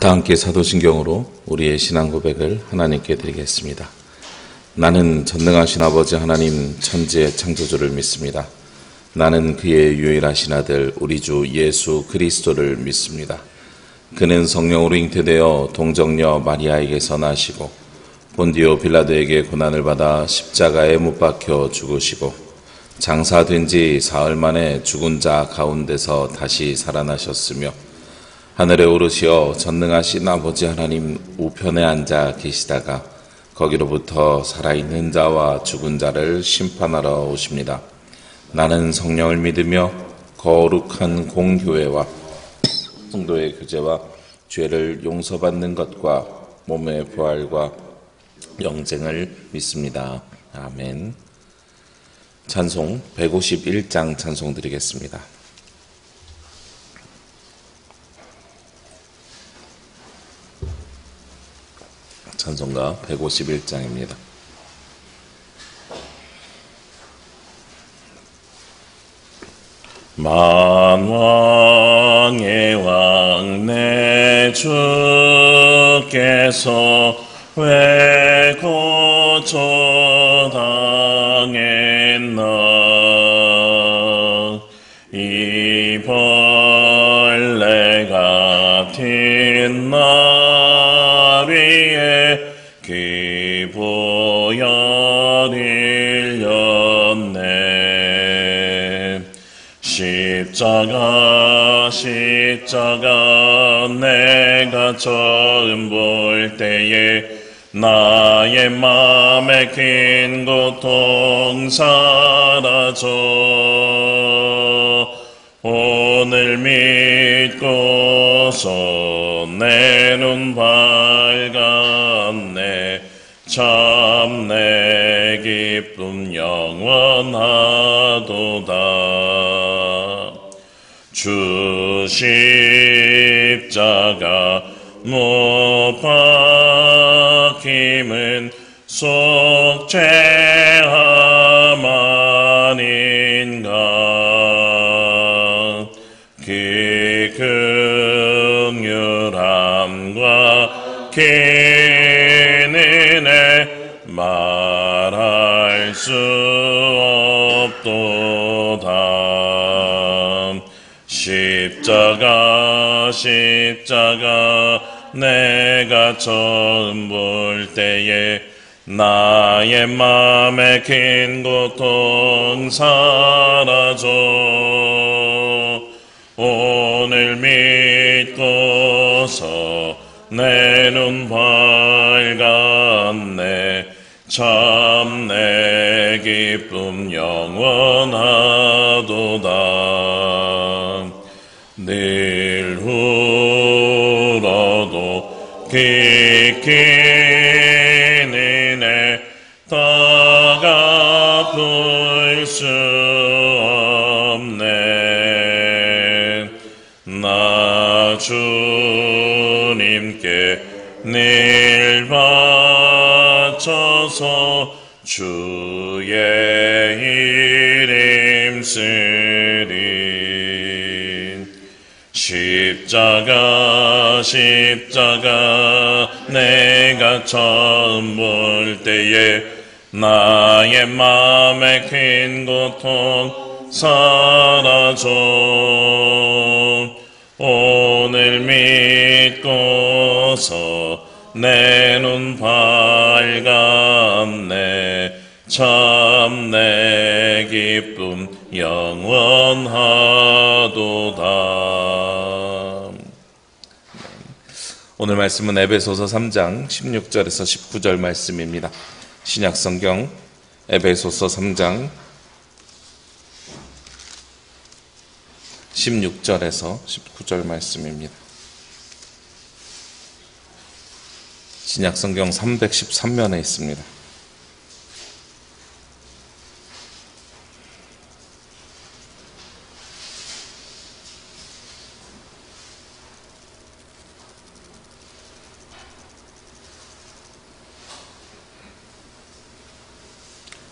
다 함께 사도신경으로 우리의 신앙 고백을 하나님께 드리겠습니다. 나는 전능하신 아버지 하나님 천지의 창조주를 믿습니다. 나는 그의 유일하신 아들 우리 주 예수 그리스도를 믿습니다. 그는 성령으로 잉태되어 동정녀 마리아에게서 나시고 본디오 빌라도에게 고난을 받아 십자가에 못 박혀 죽으시고 장사된 지 사흘 만에 죽은 자 가운데서 다시 살아나셨으며 하늘에 오르시어 전능하신 아버지 하나님 우편에 앉아 계시다가 거기로부터 살아있는 자와 죽은 자를 심판하러 오십니다. 나는 성령을 믿으며 거룩한 공교회와 성도의 교제와 죄를 용서받는 것과 몸의 부활과 영생을 믿습니다. 아멘. 찬송 151장 찬송 드리겠습니다. 찬송가 151장입니다. 만왕의 왕 내 주께서 왜 고초당했나 이 벌레 같은 날 위에 기부여 들렸네. 십자가 내가 처음 볼 때에 나의 맘에 긴 고통 사라져 오늘 믿고서 내 눈 밝았네. 참 내 기쁨 영원하도다. 주 십자가 못 박힘은 속죄함 아닌가. 그 긍휼함과 긴 은혜 말할 수 없도다. 십자가 내가 처음 볼 때에 나의 맘에 긴 고통 사라져 오늘 믿고서 내 눈 밝았네. 참 내 기쁨 영원하도다. 늘 울어도 깊긴 은혜 다 갚을 수 없네. 나 주님께 늘 바쳐서 주의 이름 쓰리. 십자가 내가 처음 볼 때에 나의 맘에 긴 고통 사라져 오늘 믿고서 내 눈 밝았네. 참 내 기쁨 영원하도다. 오늘 말씀은 에베소서 3장 16절에서 19절 말씀입니다. 신약성경 에베소서 3장 16절에서 19절 말씀입니다. 신약성경 313면에 있습니다.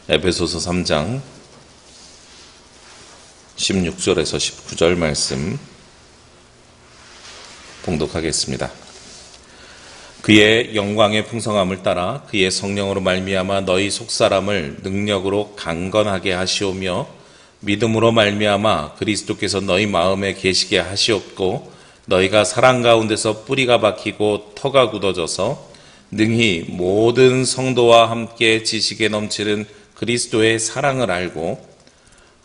에베소서 3장 16절에서 19절 말씀 봉독하겠습니다. 그의 영광의 풍성함을 따라 그의 성령으로 말미암아 너희 속사람을 능력으로 강건하게 하시오며 믿음으로 말미암아 그리스도께서 너희 마음에 계시게 하시옵고 너희가 사랑 가운데서 뿌리가 박히고 터가 굳어져서 능히 모든 성도와 함께 지식에 넘치는 그리스도의 사랑을 알고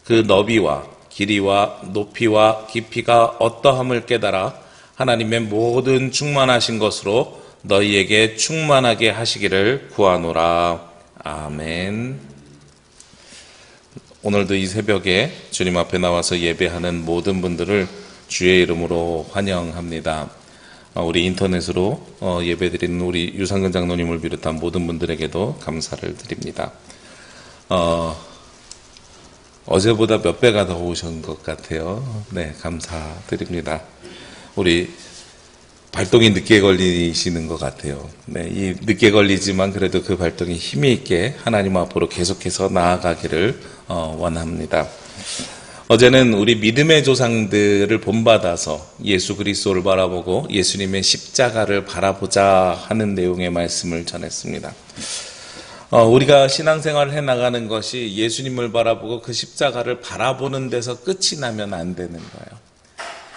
그 너비와 길이와 높이와 깊이가 어떠함을 깨달아 하나님의 모든 충만하신 것으로 너희에게 충만하게 하시기를 구하노라. 아멘. 오늘도 이 새벽에 주님 앞에 나와서 예배하는 모든 분들을 주의 이름으로 환영합니다. 우리 인터넷으로 예배드리는 우리 유상근 장로님을 비롯한 모든 분들에게도 감사를 드립니다. 어제보다 몇 배가 더 오신 것 같아요. 네, 감사드립니다. 우리 발동이 늦게 걸리시는 것 같아요. 네, 이 늦게 걸리지만 그래도 그 발동이 힘이 있게 하나님 앞으로 계속해서 나아가기를 원합니다. 어제는 우리 믿음의 조상들을 본받아서 예수 그리스도를 바라보고 예수님의 십자가를 바라보자 하는 내용의 말씀을 전했습니다. 우리가 신앙생활을 해나가는 것이 예수님을 바라보고 그 십자가를 바라보는 데서 끝이 나면 안 되는 거예요.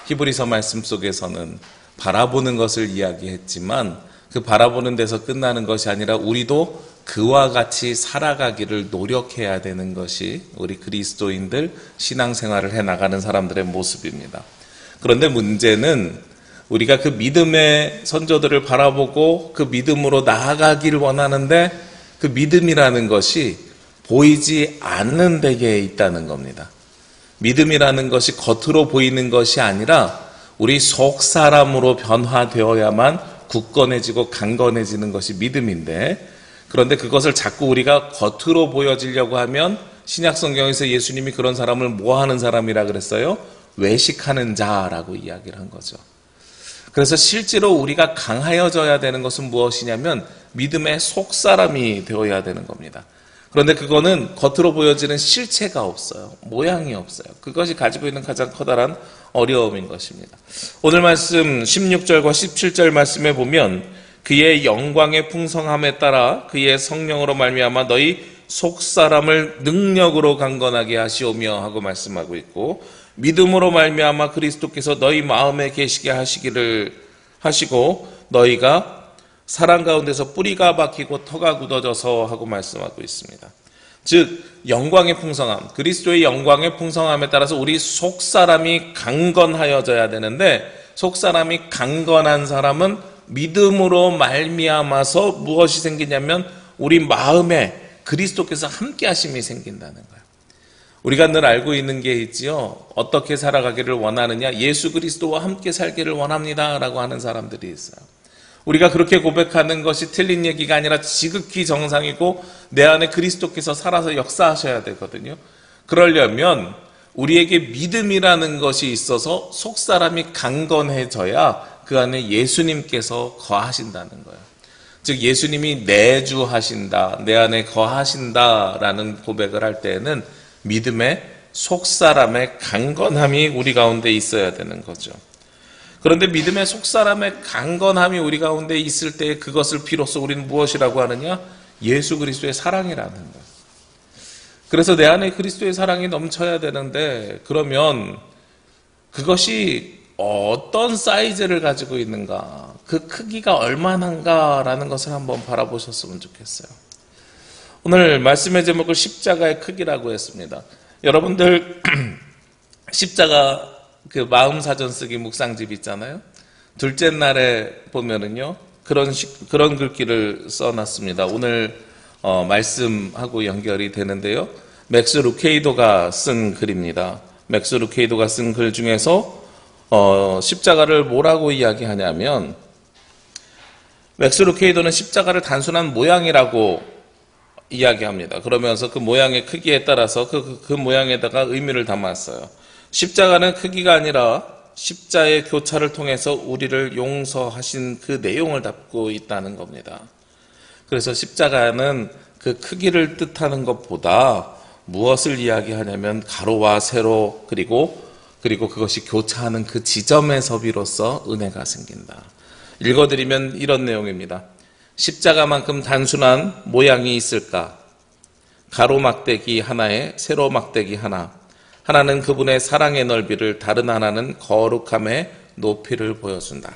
히브리서 말씀 속에서는 바라보는 것을 이야기했지만 그 바라보는 데서 끝나는 것이 아니라 우리도 그와 같이 살아가기를 노력해야 되는 것이 우리 그리스도인들 신앙생활을 해나가는 사람들의 모습입니다. 그런데 문제는 우리가 그 믿음의 선조들을 바라보고 그 믿음으로 나아가기를 원하는데 그 믿음이라는 것이 보이지 않는 데에 있다는 겁니다. 믿음이라는 것이 겉으로 보이는 것이 아니라 우리 속 사람으로 변화되어야만 굳건해지고 강건해지는 것이 믿음인데, 그런데 그것을 자꾸 우리가 겉으로 보여지려고 하면 신약 성경에서 예수님이 그런 사람을 뭐 하는 사람이라 그랬어요? 외식하는 자라고 이야기를 한 거죠. 그래서 실제로 우리가 강하여져야 되는 것은 무엇이냐면 믿음의 속사람이 되어야 되는 겁니다. 그런데 그거는 겉으로 보여지는 실체가 없어요. 모양이 없어요. 그것이 가지고 있는 가장 커다란 어려움인 것입니다. 오늘 말씀 16절과 17절 말씀에 보면 그의 영광의 풍성함에 따라 그의 성령으로 말미암아 너희 속사람을 능력으로 강건하게 하시오며 하고 말씀하고 있고, 믿음으로 말미암아 그리스도께서 너희 마음에 계시게 하시기를 하시고 너희가 사랑 가운데서 뿌리가 박히고 터가 굳어져서 하고 말씀하고 있습니다. 즉 영광의 풍성함, 그리스도의 영광의 풍성함에 따라서 우리 속사람이 강건하여져야 되는데, 속사람이 강건한 사람은 믿음으로 말미암아서 무엇이 생기냐면 우리 마음에 그리스도께서 함께 하심이 생긴다는 거예요. 우리가 늘 알고 있는 게 있지요. 어떻게 살아가기를 원하느냐? 예수 그리스도와 함께 살기를 원합니다 라고 하는 사람들이 있어요. 우리가 그렇게 고백하는 것이 틀린 얘기가 아니라 지극히 정상이고 내 안에 그리스도께서 살아서 역사하셔야 되거든요. 그러려면 우리에게 믿음이라는 것이 있어서 속사람이 강건해져야 그 안에 예수님께서 거하신다는 거예요. 즉 예수님이 내주하신다, 내 안에 거하신다라는 고백을 할 때에는 믿음의 속사람의 강건함이 우리 가운데 있어야 되는 거죠. 그런데 믿음의 속사람의 강건함이 우리 가운데 있을 때 그것을 비로소 우리는 무엇이라고 하느냐? 예수 그리스도의 사랑이라는 거예요. 그래서 내 안에 그리스도의 사랑이 넘쳐야 되는데, 그러면 그것이 어떤 사이즈를 가지고 있는가, 그 크기가 얼마나인가라는 것을 한번 바라보셨으면 좋겠어요. 오늘 말씀의 제목을 십자가의 크기라고 했습니다. 여러분들 십자가 그 마음사전 쓰기 묵상집 있잖아요. 둘째 날에 보면은요 그런 글귀를 써놨습니다. 오늘 말씀하고 연결이 되는데요. 맥스 루케이도가 쓴 글입니다. 맥스 루케이도가 쓴 글 중에서 십자가를 뭐라고 이야기하냐면, 맥스 루케이도는 십자가를 단순한 모양이라고 이야기합니다. 그러면서 그 모양의 크기에 따라서 그 모양에다가 의미를 담았어요. 십자가는 크기가 아니라 십자의 교차를 통해서 우리를 용서하신 그 내용을 담고 있다는 겁니다. 그래서 십자가는 그 크기를 뜻하는 것보다 무엇을 이야기하냐면 가로와 세로, 그리고 그것이 교차하는 그 지점에서 비로소 은혜가 생긴다. 읽어드리면 이런 내용입니다. 십자가만큼 단순한 모양이 있을까? 가로막대기 하나에 세로막대기 하나. 하나는 그분의 사랑의 넓이를, 다른 하나는 거룩함의 높이를 보여준다.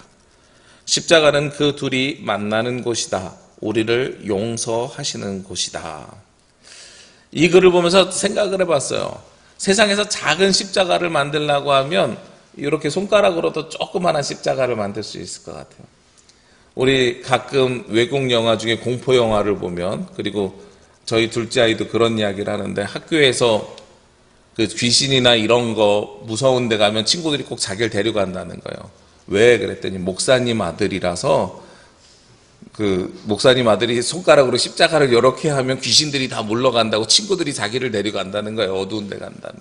십자가는 그 둘이 만나는 곳이다. 우리를 용서하시는 곳이다. 이 글을 보면서 생각을 해봤어요. 세상에서 작은 십자가를 만들려고 하면 이렇게 손가락으로도 조그마한 십자가를 만들 수 있을 것 같아요. 우리 가끔 외국 영화 중에 공포 영화를 보면, 그리고 저희 둘째 아이도 그런 이야기를 하는데, 학교에서 그 귀신이나 이런 거 무서운 데 가면 친구들이 꼭 자기를 데려간다는 거예요. 왜? 그랬더니 목사님 아들이라서, 그 목사님 아들이 손가락으로 십자가를 이렇게 하면 귀신들이 다 물러간다고 친구들이 자기를 데려간다는 거예요. 어두운 데 간다는.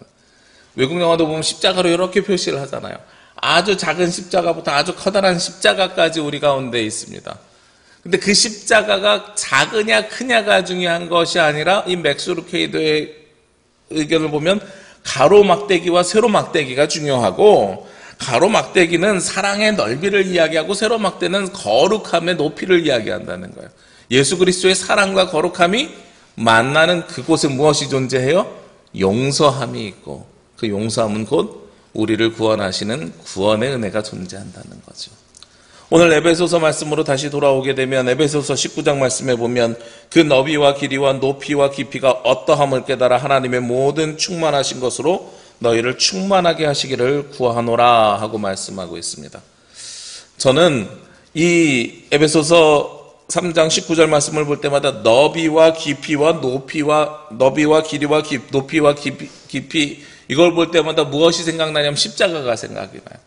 외국 영화도 보면 십자가로 이렇게 표시를 하잖아요. 아주 작은 십자가부터 아주 커다란 십자가까지 우리 가운데 있습니다. 근데 그 십자가가 작으냐 크냐가 중요한 것이 아니라, 이 맥스 루케이도의 의견을 보면 가로막대기와 세로막대기가 중요하고, 가로막대기는 사랑의 넓이를 이야기하고 세로막대는 거룩함의 높이를 이야기한다는 거예요. 예수 그리스도의 사랑과 거룩함이 만나는 그곳에 무엇이 존재해요? 용서함이 있고, 그 용서함은 곧 우리를 구원하시는 구원의 은혜가 존재한다는 거죠. 오늘 에베소서 말씀으로 다시 돌아오게 되면 에베소서 19장 말씀에 보면 그 너비와 길이와 높이와 깊이가 어떠함을 깨달아 하나님의 모든 충만하신 것으로 너희를 충만하게 하시기를 구하노라 하고 말씀하고 있습니다. 저는 이 에베소서 3장 19절 말씀을 볼 때마다 너비와 깊이와 너비와 길이와 높이와 깊이, 이걸 볼 때마다 무엇이 생각나냐면 십자가가 생각이 나요.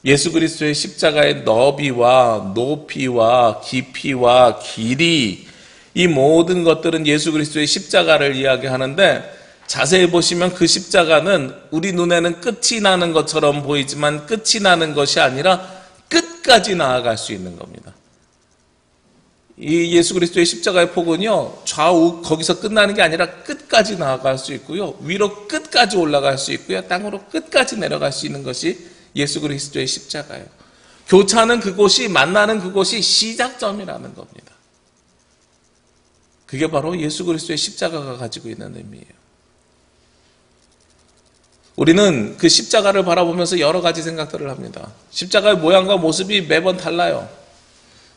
예수 그리스도의 십자가의 너비와 높이와 깊이와 길이, 이 모든 것들은 예수 그리스도의 십자가를 이야기하는데, 자세히 보시면 그 십자가는 우리 눈에는 끝이 나는 것처럼 보이지만 끝이 나는 것이 아니라 끝까지 나아갈 수 있는 겁니다. 이 예수 그리스도의 십자가의 폭은요, 좌우 거기서 끝나는 게 아니라 끝까지 나아갈 수 있고요, 위로 끝까지 올라갈 수 있고요, 땅으로 끝까지 내려갈 수 있는 것이 예수 그리스도의 십자가예요. 교차하는 그곳이, 만나는 그곳이 시작점이라는 겁니다. 그게 바로 예수 그리스도의 십자가가 가지고 있는 의미예요. 우리는 그 십자가를 바라보면서 여러 가지 생각들을 합니다. 십자가의 모양과 모습이 매번 달라요.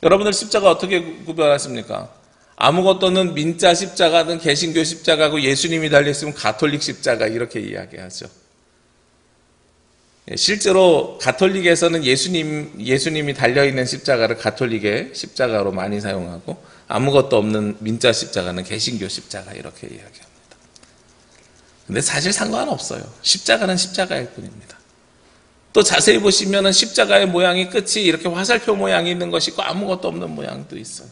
여러분들 십자가 어떻게 구별하십니까? 아무것도 없는 민자 십자가든 개신교 십자가고 예수님이 달려있으면 가톨릭 십자가, 이렇게 이야기하죠. 실제로 가톨릭에서는 예수님이 달려있는 십자가를 가톨릭의 십자가로 많이 사용하고, 아무것도 없는 민자 십자가는 개신교 십자가, 이렇게 이야기합니다. 근데 사실 상관없어요. 십자가는 십자가일 뿐입니다. 또 자세히 보시면 십자가의 모양이 끝이 이렇게 화살표 모양이 있는 것이 있고 아무것도 없는 모양도 있어요.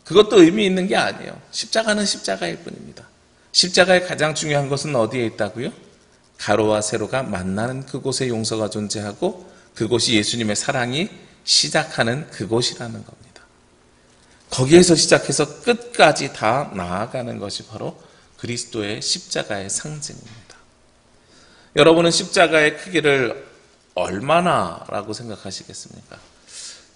그것도 의미 있는 게 아니에요. 십자가는 십자가일 뿐입니다. 십자가의 가장 중요한 것은 어디에 있다고요? 가로와 세로가 만나는 그곳에 용서가 존재하고, 그곳이 예수님의 사랑이 시작하는 그곳이라는 겁니다. 거기에서 시작해서 끝까지 다 나아가는 것이 바로 그리스도의 십자가의 상징입니다. 여러분은 십자가의 크기를 얼마나 라고 생각하시겠습니까?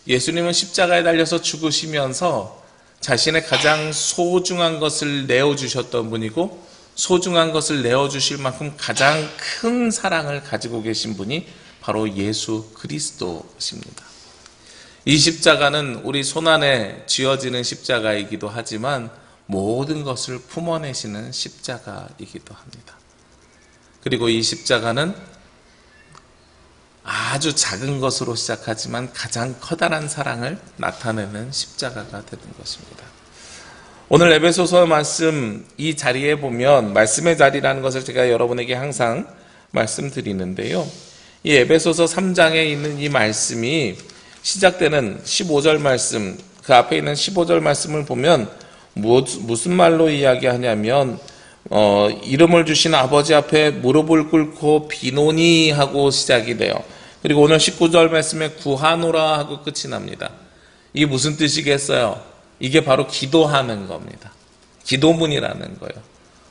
예수님은 십자가에 달려서 죽으시면서 자신의 가장 소중한 것을 내어주셨던 분이고, 소중한 것을 내어주실 만큼 가장 큰 사랑을 가지고 계신 분이 바로 예수 그리스도십니다. 이 십자가는 우리 손안에 쥐어지는 십자가이기도 하지만 모든 것을 품어내시는 십자가이기도 합니다. 그리고 이 십자가는 아주 작은 것으로 시작하지만 가장 커다란 사랑을 나타내는 십자가가 되는 것입니다. 오늘 에베소서 말씀 이 자리에 보면, 말씀의 자리라는 것을 제가 여러분에게 항상 말씀드리는데요, 이 에베소서 3장에 있는 이 말씀이 시작되는 15절 말씀, 그 앞에 있는 15절 말씀을 보면 무슨 말로 이야기하냐면, 이름을 주신 아버지 앞에 무릎을 꿇고 비노니 하고 시작이 돼요. 그리고 오늘 19절 말씀에 구하노라 하고 끝이 납니다. 이게 무슨 뜻이겠어요? 이게 바로 기도하는 겁니다. 기도문이라는 거예요.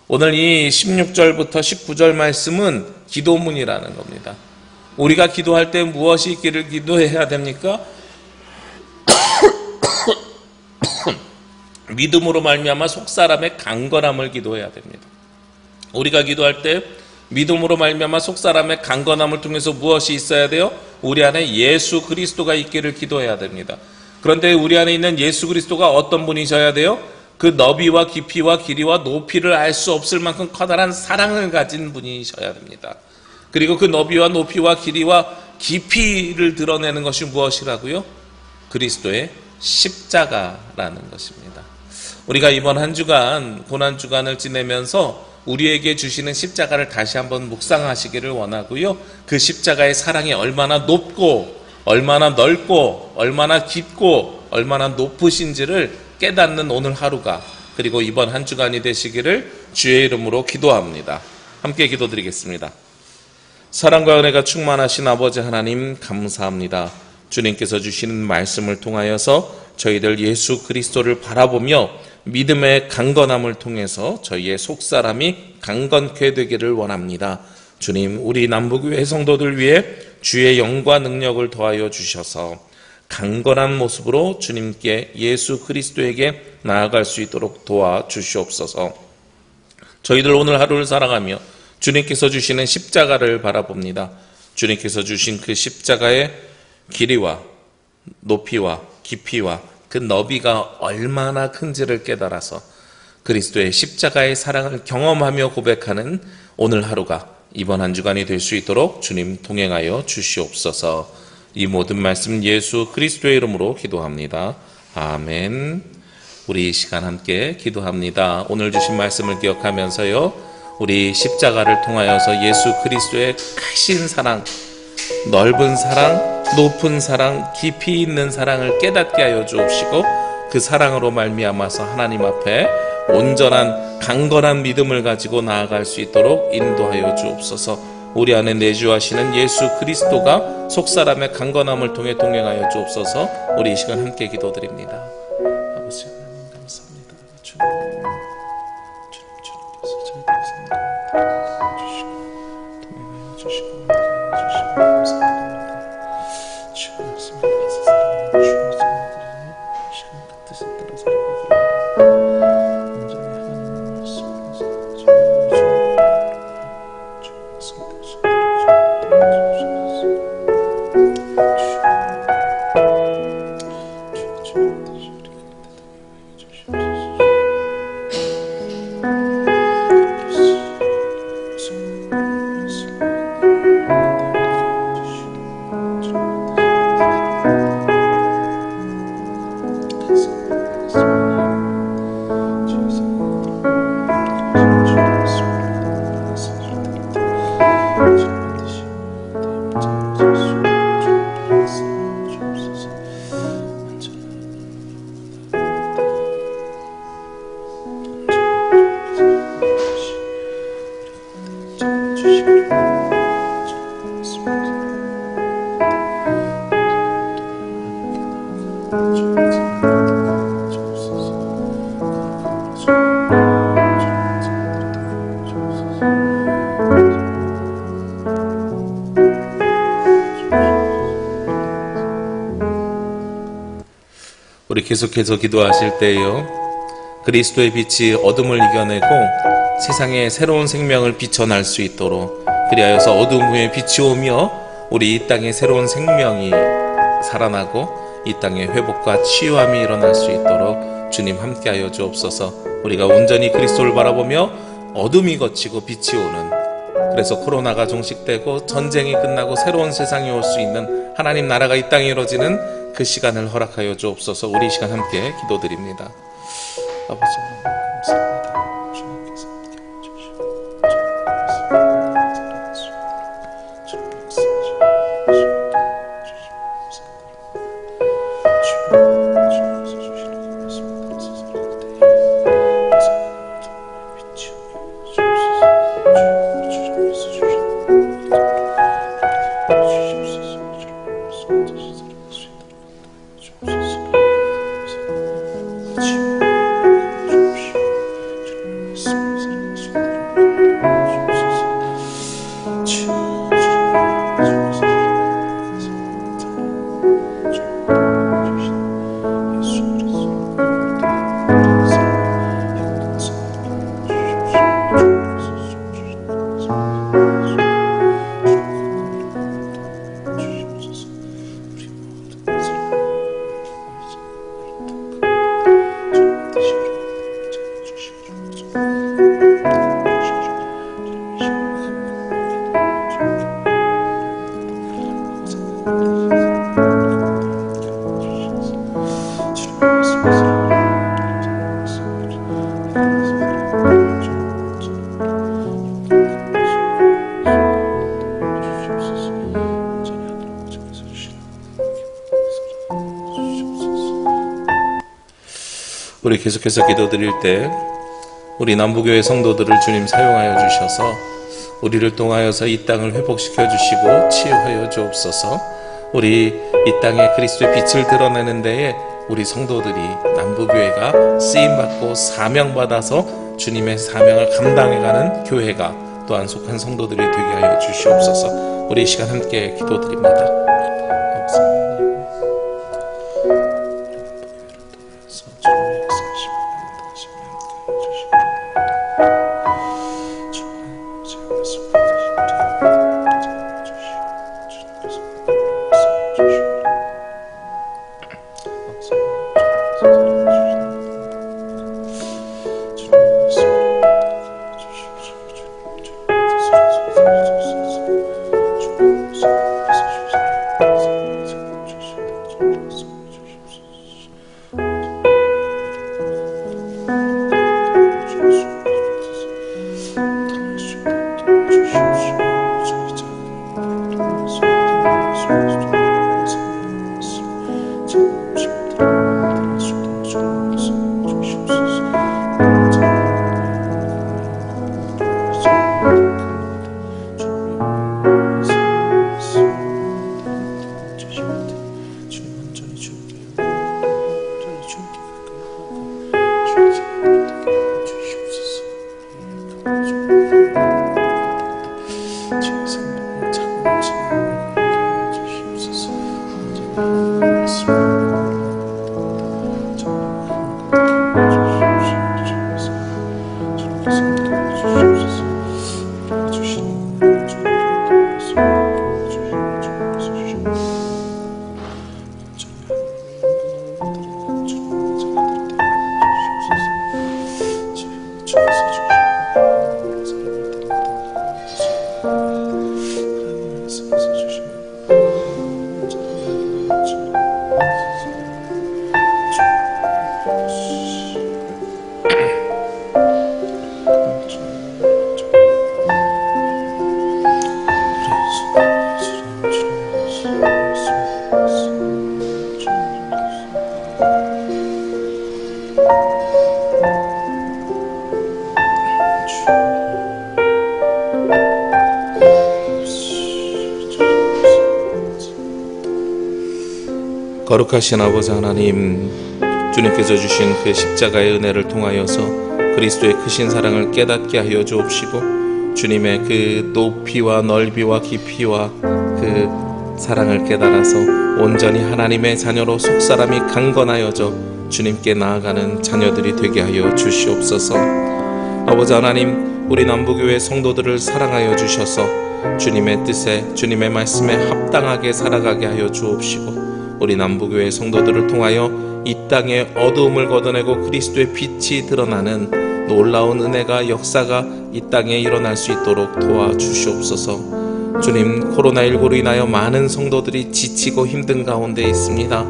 오늘 이 16절부터 19절 말씀은 기도문이라는 겁니다. 우리가 기도할 때 무엇이 있기를 기도해야 됩니까? 믿음으로 말미암아 속사람의 강건함을 기도해야 됩니다. 우리가 기도할 때 믿음으로 말미암아 속사람의 강건함을 통해서 무엇이 있어야 돼요? 우리 안에 예수 그리스도가 있기를 기도해야 됩니다. 그런데 우리 안에 있는 예수 그리스도가 어떤 분이셔야 돼요? 그 너비와 깊이와 길이와 높이를 알 수 없을 만큼 커다란 사랑을 가진 분이셔야 됩니다. 그리고 그 너비와 높이와 길이와 깊이를 드러내는 것이 무엇이라고요? 그리스도의 십자가라는 것입니다. 우리가 이번 한 주간 고난주간을 지내면서 우리에게 주시는 십자가를 다시 한번 묵상하시기를 원하고요. 그 십자가의 사랑이 얼마나 높고 얼마나 넓고 얼마나 깊고 얼마나 높으신지를 깨닫는 오늘 하루가, 그리고 이번 한 주간이 되시기를 주의 이름으로 기도합니다. 함께 기도드리겠습니다. 사랑과 은혜가 충만하신 아버지 하나님, 감사합니다. 주님께서 주시는 말씀을 통하여서 저희들 예수 그리스도를 바라보며 믿음의 강건함을 통해서 저희의 속사람이 강건케 되기를 원합니다. 주님, 우리 남부교회 성도들 위해 주의 영과 능력을 더하여 주셔서 강건한 모습으로 주님께 예수 그리스도에게 나아갈 수 있도록 도와주시옵소서. 저희들 오늘 하루를 살아가며 주님께서 주시는 십자가를 바라봅니다. 주님께서 주신 그 십자가의 길이와 높이와 깊이와 그 너비가 얼마나 큰지를 깨달아서 그리스도의 십자가의 사랑을 경험하며 고백하는 오늘 하루가 이번 한 주간이 될 수 있도록 주님 동행하여 주시옵소서. 이 모든 말씀 예수 그리스도의 이름으로 기도합니다. 아멘. 우리 이 시간 함께 기도합니다. 오늘 주신 말씀을 기억하면서요, 우리 십자가를 통하여서 예수 그리스도의 크신 사랑, 넓은 사랑, 높은 사랑, 깊이 있는 사랑을 깨닫게 하여 주옵시고 그 사랑으로 말미암아서 하나님 앞에 온전한 강건한 믿음을 가지고 나아갈 수 있도록 인도하여 주옵소서. 우리 안에 내주하시는 예수 그리스도가 속사람의 강건함을 통해 동행하여 주옵소서. 우리 이 시간 함께 기도드립니다. 아버지 하나님, 감사합니다. 주님께서 저희들의 삶을 주시고 동행하여 주시고 감사합니다. 주의 말씀을 빛에 사랑하여 주시고 드리며 시간 그 뜻에 따라 살아가기를 온전히 하나님의 말씀을 우리 계속해서 기도하실 때요, 그리스도의 빛이 어둠을 이겨내고 세상에 새로운 생명을 비춰날 수 있도록, 그리하여서 어둠 후에 빛이 오며 우리 이 땅에 새로운 생명이 살아나고 이 땅에 회복과 치유함이 일어날 수 있도록 주님 함께하여 주옵소서. 우리가 온전히 그리스도를 바라보며 어둠이 거치고 빛이 오는, 그래서 코로나가 종식되고 전쟁이 끝나고 새로운 세상이 올 수 있는 하나님 나라가 이 땅에 이루어지는 그 시간을 허락하여 주옵소서. 우리 이 시간 함께 기도드립니다. 아버지 하나님, 감사합니다. 주님께서 함께하여 주시고 우리 계속해서 기도드릴 때 우리 남부교회 성도들을 주님 사용하여 주셔서 우리를 통하여서 이 땅을 회복시켜 주시고 치유하여 주옵소서. 우리 이 땅에 그리스도의 빛을 드러내는 데에 우리 성도들이 남부교회가 쓰임받고 사명받아서 주님의 사명을 감당해가는 교회가 또한 속한 성도들이 되게 하여 주시옵소서. 우리 이 시간 함께 기도드립니다. 거룩하신 아버지 하나님, 주님께서 주신 그 십자가의 은혜를 통하여서 그리스도의 크신 사랑을 깨닫게 하여 주옵시고, 주님의 그 높이와 넓이와 깊이와 그 사랑을 깨달아서 온전히 하나님의 자녀로 속사람이 강건하여져 주님께 나아가는 자녀들이 되게 하여 주시옵소서. 아버지 하나님, 우리 남부교회 성도들을 사랑하여 주셔서 주님의 뜻에, 주님의 말씀에 합당하게 살아가게 하여 주옵시고, 우리 남부교회 성도들을 통하여 이 땅에 어두움을 걷어내고 그리스도의 빛이 드러나는 놀라운 은혜가, 역사가 이 땅에 일어날 수 있도록 도와주시옵소서. 주님, 코로나19로 인하여 많은 성도들이 지치고 힘든 가운데 있습니다.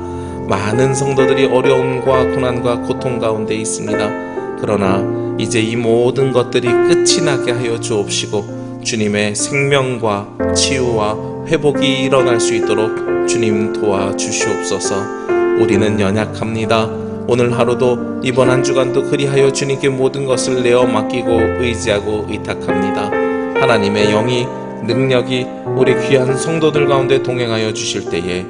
많은 성도들이 어려움과 고난과 고통 가운데 있습니다. 그러나 이제 이 모든 것들이 끝이 나게 하여 주옵시고, 주님의 생명과 치유와 회복이 일어날 수 있도록 주님 도와주시옵소서. 우리는 연약합니다. 오늘 하루도 이번 한 주간도 그리하여 주님께 모든 것을 내어 맡기고 의지하고 의탁합니다. 하나님의 영이, 능력이 우리 귀한 성도들 가운데 동행하여 주실 때에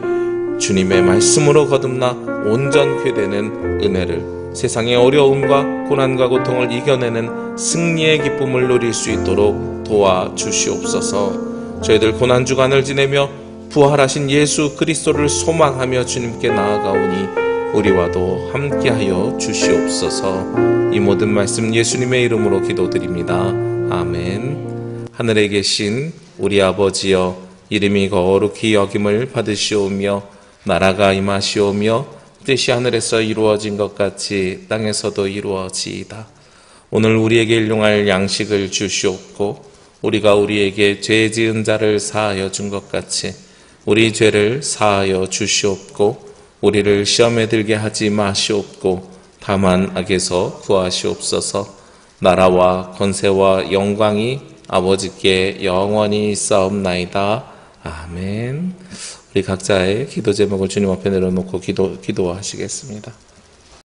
주님의 말씀으로 거듭나 온전케 되는 은혜를, 세상의 어려움과 고난과 고통을 이겨내는 승리의 기쁨을 누릴 수 있도록 도와주시옵소서. 저희들 고난주간을 지내며 부활하신 예수 그리스도를 소망하며 주님께 나아가오니 우리와도 함께하여 주시옵소서. 이 모든 말씀 예수님의 이름으로 기도드립니다. 아멘. 하늘에 계신 우리 아버지여, 이름이 거룩히 여김을 받으시오며 나라가 임하시오며 뜻이 하늘에서 이루어진 것 같이 땅에서도 이루어지이다. 오늘 우리에게 일용할 양식을 주시옵고, 우리가 우리에게 죄 지은 자를 사하여 준 것 같이 우리 죄를 사하여 주시옵고, 우리를 시험에 들게 하지 마시옵고 다만 악에서 구하시옵소서. 나라와 권세와 영광이 아버지께 영원히 있사옵나이다. 아멘. 우리 각자의 기도 제목을 주님 앞에 내려놓고 기도하시겠습니다.